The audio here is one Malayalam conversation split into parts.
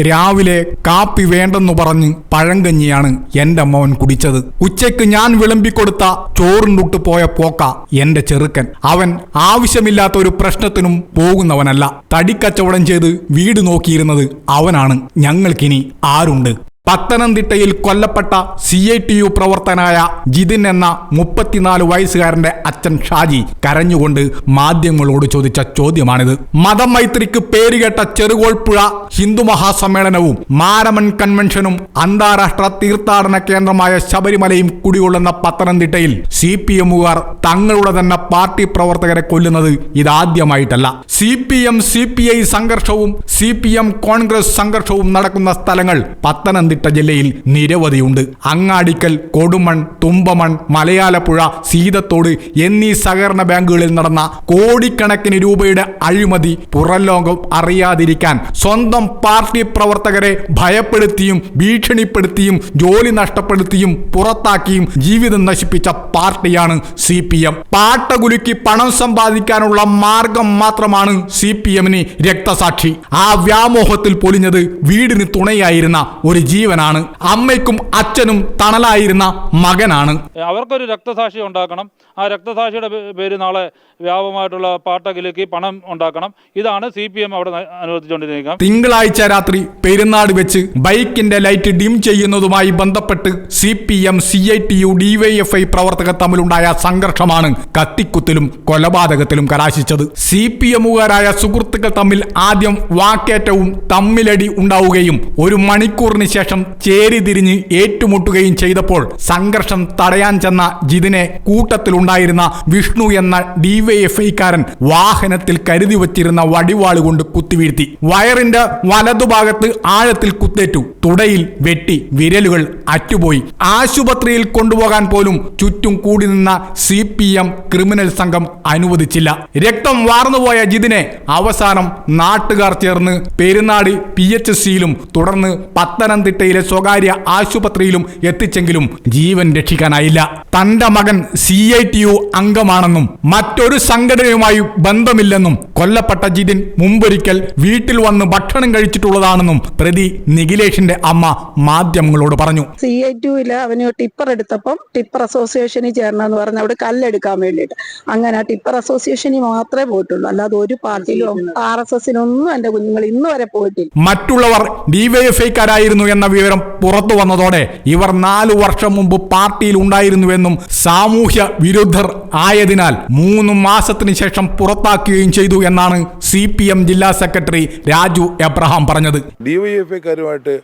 രാവിലെ കാപ്പി വേണ്ടെന്നു പറഞ്ഞ് പഴങ്കഞ്ഞിയാണ് എന്റെ മോൻ കുടിച്ചത്. ഉച്ചയ്ക്ക് ഞാൻ വിളമ്പിക്കൊടുത്ത ചോറുണ്ടുട്ട് പോയ പോക്ക എന്റെ ചെറുക്കൻ. അവൻ ആവശ്യമില്ലാത്ത ഒരു പ്രശ്നത്തിനും പോകുന്നവനല്ല. തടിക്കച്ചവടം ചെയ്ത് വീട് നോക്കിയിരുന്നത് അവനാണ്. ഞങ്ങൾക്കിനി ആരുണ്ട്? പത്തനംതിട്ടയിൽ കൊല്ലപ്പെട്ട CITU പ്രവർത്തകനായ ജിതിൻ എന്ന 34 വയസ്സുകാരന്റെ അച്ഛൻ ഷാജി കരഞ്ഞുകൊണ്ട് മാധ്യമങ്ങളോട് ചോദിച്ച ചോദ്യമാണിത്. മതമൈത്രിക്ക് പേരുകേട്ട ചെറുകോൾപ്പുഴ ഹിന്ദു മഹാസമ്മേളനവും മാരമൺ കൺവെൻഷനും അന്താരാഷ്ട്ര തീർത്ഥാടന കേന്ദ്രമായ ശബരിമലയും കുടികൊള്ളുന്ന പത്തനംതിട്ടയിൽ CPMകാർ തങ്ങളുടെ തന്നെ പാർട്ടി പ്രവർത്തകരെ കൊല്ലുന്നത് ഇതാദ്യമായിട്ടല്ല. CPM-CPI സംഘർഷവും CPM കോൺഗ്രസ് സംഘർഷവും നടക്കുന്ന സ്ഥലങ്ങൾ പത്തനംതിട്ട ജില്ലയിൽ നിരവധിയുണ്ട്. അങ്ങാടിക്കൽ, കൊടുമൺ, തുമ്പമൺ, മലയാലപ്പുഴ, സീതത്തോട് എന്നീ സഹകരണ ബാങ്കുകളിൽ നടന്ന കോടിക്കണക്കിന് രൂപയുടെ അഴിമതി പുറംലോകം അറിയാതിരിക്കാൻ സ്വന്തം പാർട്ടി പ്രവർത്തകരെ ഭയപ്പെടുത്തിയും ഭീഷണിപ്പെടുത്തിയും ജോലി നഷ്ടപ്പെടുത്തിയും പുറത്താക്കിയും ജീവിതം നശിപ്പിച്ച പാർട്ടിയാണ് CPM. പാട്ടകുലുക്കി പണം സമ്പാദിക്കാനുള്ള മാർഗം മാത്രമാണ് CPMന് രക്തസാക്ഷി. ആ വ്യാമോഹത്തിൽ പൊലിഞ്ഞത് വീടിന് തുണയായിരുന്ന ഒരു ജീവനാണ്. അമ്മയ്ക്കും അച്ഛനും തണലായിരുന്ന മകനാണ്. അവർക്കൊരു രക്തസാക്ഷി ഉണ്ടാക്കണം. ആ രക്തസാക്ഷിയുടെ പേര് നാളെ വ്യാപകമായിട്ടുള്ള പാട്ടകിലേക്ക് പണം ഉണ്ടാക്കണം. ഇതാണ് CPM അവിടെ അനുവദിച്ചുകൊണ്ടിരിക്കുന്നത്. തിങ്കളാഴ്ച രാത്രി പെരുന്നാട് വെച്ച് ബൈക്കിന്റെ ലൈറ്റ് ഡിം ചെയ്യുന്നതുമായി ബന്ധപ്പെട്ട് CPM, CITU, DYFI പ്രവർത്തകർ തമ്മിലുണ്ടായ സംഘർഷമാണ് കത്തിക്കുത്തിലും കൊലപാതകത്തിലും കലാശിച്ചത്. CPMകാരായ സുഹൃത്തുക്കൾ തമ്മിൽ ആദ്യം വാക്കേറ്റവും തമ്മിലടി ഉണ്ടാവുകയും ഒരു മണിക്കൂറിന് ശേഷം ചേരിതിരിഞ്ഞ് ഏറ്റുമുട്ടുകയും ചെയ്തപ്പോൾ സംഘർഷം തടയാൻ ചെന്ന ജിതിനെ കൂട്ടത്തിലുണ്ടായിരുന്ന വിഷ്ണു എന്ന DYFIക്കാരൻ വാഹനത്തിൽ കരുതി വച്ചിരുന്ന വടിവാള് കൊണ്ട് കുത്തിവീഴ്ത്തി. വയറിന്റെ വലതുഭാഗത്ത് ആഴത്തിൽ കുത്തേറ്റു. തുടയിൽ വെട്ടി വിരലുകൾ അറ്റുപോയി. ആശുപത്രിയിൽ കൊണ്ടുപോകാൻ പോലും ചുറ്റും കൂടി നിന്ന CPM ക്രിമിനൽ സംഘം അനുവദിച്ചില്ല. രക്തം വാർന്നുപോയ ജിതിനെ അവസാനം നാട്ടുകാർ ചേർന്ന് പെരുന്നാട് PHCയിലും തുടർന്ന് പത്തനംതിട്ടയിലെ സ്വകാര്യ ആശുപത്രിയിലും എത്തിച്ചെങ്കിലും ജീവൻ രക്ഷിക്കാനായില്ല. തന്റെ മകൻ CITU അംഗമാണെന്നും മറ്റൊരു സംഘടനയുമായി ബന്ധമില്ലെന്നും കൊല്ലപ്പെട്ട ജിതിൻ മുമ്പൊരിക്കൽ വീട്ടിൽ വന്ന് ഭക്ഷണം കഴിച്ചിട്ടുള്ളതാണെന്നും പ്രതി നിഖിലേഷിന്റെ അമ്മ മാധ്യമങ്ങളോട് പറഞ്ഞു. CITUവിൽ അവന് ടിപ്പർ എടുത്തപ്പം ടിപ്പർ അസോസിയേഷനിൽ ചേരണമെന്ന് പറഞ്ഞ് അവിടെ കല്ലെടുക്കാൻ വേണ്ടിയിട്ട് അങ്ങനെ ടിപ്പർ അസോസിയേഷനിൽ മാത്രമേ പോയിട്ടുള്ളൂ. അല്ലാതെ ഒരു പാർട്ടിയിലും RSSനൊന്നും എന്റെ കുഞ്ഞുങ്ങൾ ഇന്ന് വരെ പോയിട്ടില്ല. മറ്റുള്ളവർ DYFIക്കാരായിരുന്നു എന്ന വിവരം പുറത്തു വന്നതോടെ ഇവർ 4 വർഷം മുമ്പ് പാർട്ടിയിൽ ഉണ്ടായിരുന്നുവെന്നും സാമൂഹ്യ വിരുദ്ധർ ആയതിനാൽ 3 മാസത്തിന് ശേഷം പുറത്താക്കുകയും ചെയ്തു എന്നാണ് CPM ജില്ലാ സെക്രട്ടറി രാജു എബ്രഹാം പറഞ്ഞത്. DYFIക്കാരുമായിട്ട്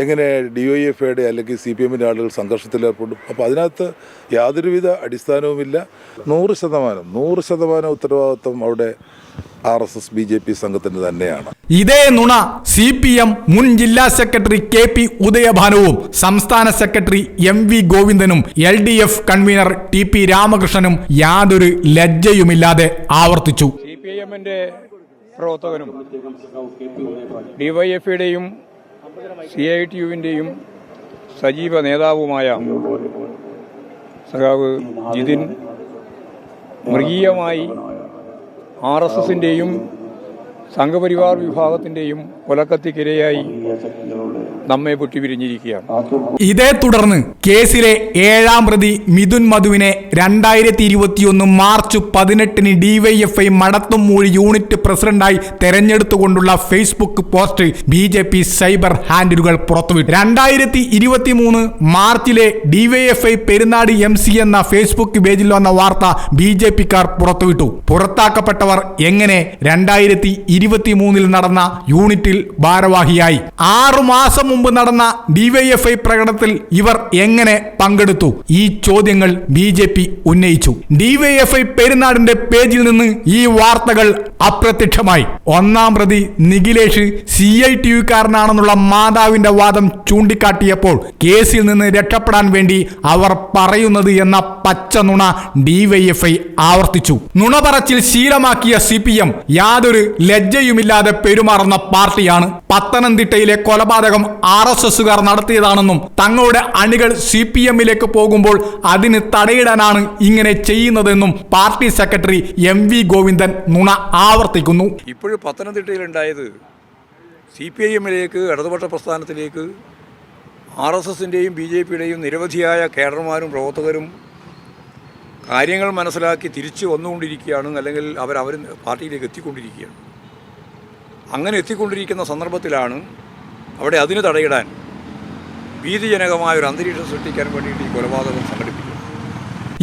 എങ്ങനെ DYFIയുടെ അല്ലെങ്കിൽ CPMന്റെ ആളുകൾ സംഘർഷത്തിലേർപ്പെടും? അപ്പോൾ അതിനകത്ത് യാതൊരുവിധ അടിസ്ഥാനവുമില്ല. 100% ഉത്തരവാദിത്വം അവിടെ RSS BJP സംഘത്തിന് തന്നെയാണ്. ഇതേ നുണ CPM മുൻ ജില്ലാ സെക്രട്ടറി KP ഉദയഭാനുവും സംസ്ഥാന secretary MV ഗോവിന്ദനും LDF convener TP രാമകൃഷ്ണനും യാതൊരു ലജ്ജയുമില്ലാതെ ആവർത്തിച്ചു. CPMന്റെ പ്രവർത്തകനും DYFIയുടെയും CITUവിൻ്റെയും സജീവ നേതാവുമായ സഖാവ് ജിതിൻ മൃഗീയമായി RSSന്റെയും സംഘപരിവാർ വിഭാഗത്തിന്റെയും കൊലക്കത്തിക്കിരയായി നമ്മെ പൊട്ടിപിരിഞ്ഞിരിക്കുകയാണ്. ഇതേ തുടർന്ന് കേസിലെ 7ാം പ്രതി മിഥുൻ മധുവിനെ 2021 മാർച്ച് 18 DYFI മടത്തുംമൂഴി യൂണിറ്റ് പ്രസിഡന്റായി തെരഞ്ഞെടുത്തുകൊണ്ടുള്ള ഫേസ്ബുക്ക് പോസ്റ്റ് BJP സൈബർ ഹാൻഡിലുകൾ പുറത്തുവിട്ടു. 2023 മാർച്ചിലെ DYFI പെരുന്നാട് MC എന്ന ഫേസ്ബുക്ക് പേജിൽ വന്ന വാർത്ത BJPക്കാർ പുറത്തുവിട്ടു. പുറത്താക്കപ്പെട്ടവർ എങ്ങനെ 2023 നടന്ന യൂണിറ്റിൽ ഭാരവാഹിയായി? 6 മാസം മുമ്പ് നടന്ന DYFI പ്രകടനത്തിൽ ഇവർ എങ്ങനെ പങ്കെടുത്തു? ഈ ചോദ്യങ്ങൾ BJP ഉന്നയിച്ചു. DYFI പെരുന്നാടിന്റെ പേജിൽ നിന്ന് ഈ വാർത്തകൾ അപ്രത്യക്ഷമായി. 1ാം പ്രതി നിഖിലേഷ് CITUക്കാരനാണെന്നുള്ള മാതാവിന്റെ വാദം ചൂണ്ടിക്കാട്ടിയപ്പോൾ കേസിൽ നിന്ന് രക്ഷപ്പെടാൻ വേണ്ടി അവർ പറയുന്നത് എന്ന പച്ച നുണ DYFI ആവർത്തിച്ചു. നുണ പറച്ചിൽ ശീലമാക്കിയ CPM യാതൊരു ലജ്ജയുമില്ലാതെ പെരുമാറുന്ന പാർട്ടിയാണ്. പത്തനംതിട്ടയിലെ കൊലപാതകം RSSകാർ നടത്തിയതാണെന്നും തങ്ങളുടെ അണികൾ CPMലേക്ക് പോകുമ്പോൾ അതിന് തടയിടാനാണ് ഇങ്ങനെ ചെയ്യുന്നതെന്നും പാർട്ടി സെക്രട്ടറി MV ഗോവിന്ദൻ നുണ ആവർത്തിക്കുന്നു. ഇപ്പോഴും പത്തനംതിട്ടയിലുണ്ടായത് CPIM-ലേക്ക് ഇടതുപക്ഷ പ്രസ്ഥാനത്തിലേക്ക് RSS-ൻ്റെയും BJP-യുടെയും നിരവധിയായ കേഡർമാരും പ്രവർത്തകരും കാര്യങ്ങൾ മനസ്സിലാക്കി തിരിച്ചു വന്നുകൊണ്ടിരിക്കുകയാണ്, അല്ലെങ്കിൽ അവർ പാർട്ടിയിലേക്ക് എത്തിക്കൊണ്ടിരിക്കുകയാണ്. അങ്ങനെ എത്തിക്കൊണ്ടിരിക്കുന്ന സന്ദർഭത്തിലാണ് അവിടെ അതിന് തടയിടാൻ ഭീതിജനകമായൊരു അന്തരീക്ഷം സൃഷ്ടിക്കാൻ വേണ്ടിയിട്ട് ഈ കൊലപാതകം സംഘടിപ്പിക്കുന്നത്.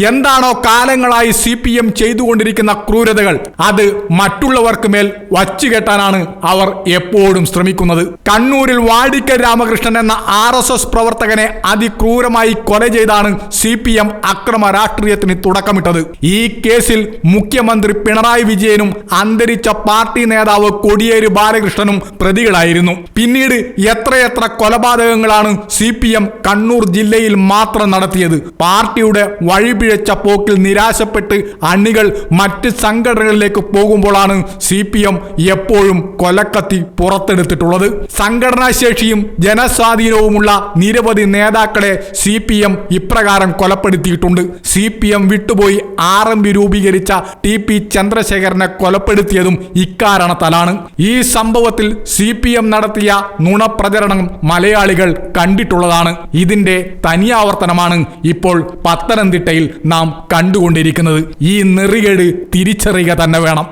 എന്താണോ കാലങ്ങളായി CPM ചെയ്തുകൊണ്ടിരിക്കുന്ന ക്രൂരതകൾ അത് മറ്റുള്ളവർക്ക് മേൽ വച്ചുകെട്ടാനാണ് അവർ എപ്പോഴും ശ്രമിക്കുന്നത്. കണ്ണൂരിൽ വാടിക്കൽ രാമകൃഷ്ണൻ എന്ന RSS പ്രവർത്തകനെ അതിക്രൂരമായി കൊല ചെയ്താണ് CPM അക്രമ രാഷ്ട്രീയത്തിന് തുടക്കമിട്ടത്. ഈ കേസിൽ മുഖ്യമന്ത്രി പിണറായി വിജയനും അന്തരിച്ച പാർട്ടി നേതാവ് കോടിയേരി ബാലകൃഷ്ണനും പ്രതികളായിരുന്നു. പിന്നീട് എത്രയെത്ര കൊലപാതകങ്ങളാണ് CPM കണ്ണൂർ ജില്ലയിൽ മാത്രം നടത്തിയത്. പാർട്ടിയുടെ വഴിപിഴച്ച പോക്കിൽ നിരാശപ്പെട്ട് അണികൾ മറ്റ് സംഘടനകളിലേക്ക് പോകുമ്പോഴാണ് CPM എപ്പോഴും കൊലക്കത്തി പുറത്തെടുത്തിട്ടുള്ളത്. സംഘടനാശേഷിയും ജനസ്വാധീനവുമുള്ള നിരവധി നേതാക്കളെ CPM ഇപ്രകാരം കൊലപ്പെടുത്തിയിട്ടുണ്ട്. CPM വിട്ടുപോയി RMP രൂപീകരിച്ച TP ചന്ദ്രശേഖരനെ കൊലപ്പെടുത്തിയതും ഇക്കാരണത്താലാണ്. ഈ സംഭവത്തിൽ CPM നടത്തിയ നുണപ്രചരണം മലയാളികൾ കണ്ടിട്ടുള്ളതാണ്. ഇതിന്റെ തനിയാവർത്തനമാണ് ഇപ്പോൾ പത്തനംതിട്ടയിൽ നാം കണ്ടുകൊണ്ടിരിക്കുന്നത്. ഈ നെറികേട് തിരിച്ചറിയുക തന്നെ വേണം.